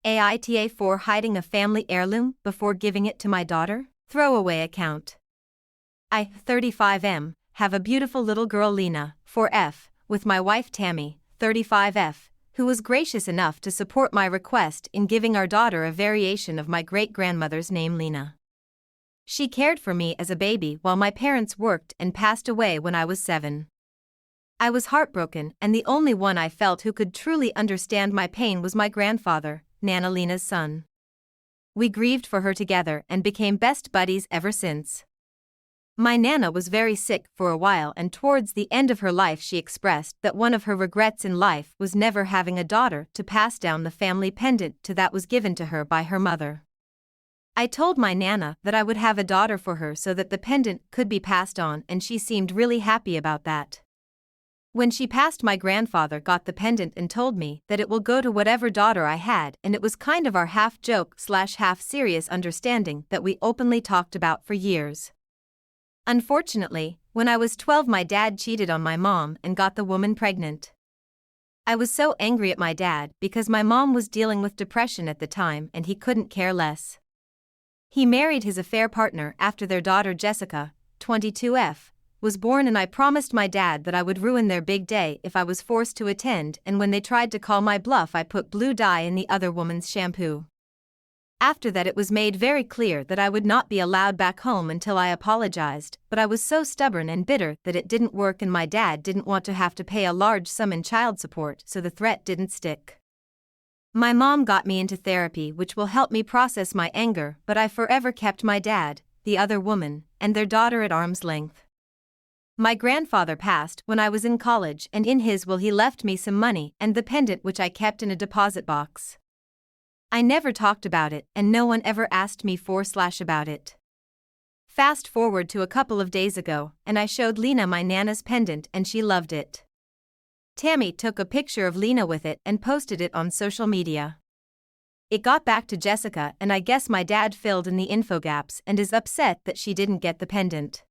AITA for hiding a family heirloom before giving it to my daughter? Throwaway account. I, 35M, have a beautiful little girl Lena, 4F, with my wife Tammy, 35F, who was gracious enough to support my request in giving our daughter a variation of my great-grandmother's name Lena. She cared for me as a baby while my parents worked and passed away when I was 7. I was heartbroken, and the only one I felt who could truly understand my pain was my grandfather, Nana Lena's son. We grieved for her together and became best buddies ever since. My Nana was very sick for a while, and towards the end of her life she expressed that one of her regrets in life was never having a daughter to pass down the family pendant to that was given to her by her mother. I told my Nana that I would have a daughter for her so that the pendant could be passed on, and she seemed really happy about that. When she passed, my grandfather got the pendant and told me that it will go to whatever daughter I had, and it was kind of our half-joke/half-serious understanding that we openly talked about for years. Unfortunately, when I was 12 my dad cheated on my mom and got the woman pregnant. I was so angry at my dad because my mom was dealing with depression at the time and he couldn't care less. He married his affair partner after their daughter Jessica, 22F, was born, and I promised my dad that I would ruin their big day if I was forced to attend, and when they tried to call my bluff I put blue dye in the other woman's shampoo. After that it was made very clear that I would not be allowed back home until I apologized, but I was so stubborn and bitter that it didn't work, and my dad didn't want to have to pay a large sum in child support, so the threat didn't stick. My mom got me into therapy, which will help me process my anger, but I forever kept my dad, the other woman, and their daughter at arm's length. My grandfather passed when I was in college, and in his will he left me some money and the pendant, which I kept in a deposit box. I never talked about it, and no one ever asked me about it. Fast forward to a couple of days ago, and I showed Lena my Nana's pendant and she loved it. Tammy took a picture of Lena with it and posted it on social media. It got back to Jessica, and I guess my dad filled in the info gaps and is upset that she didn't get the pendant.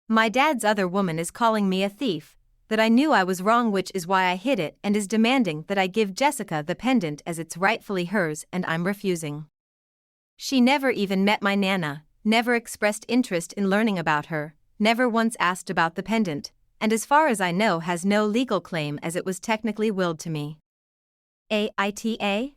My dad's other woman is calling me a thief, that I knew I was wrong, which is why I hid it, and is demanding that I give Jessica the pendant as it's rightfully hers, and I'm refusing. She never even met my Nana, never expressed interest in learning about her, never once asked about the pendant, and as far as I know has no legal claim as it was technically willed to me. AITA?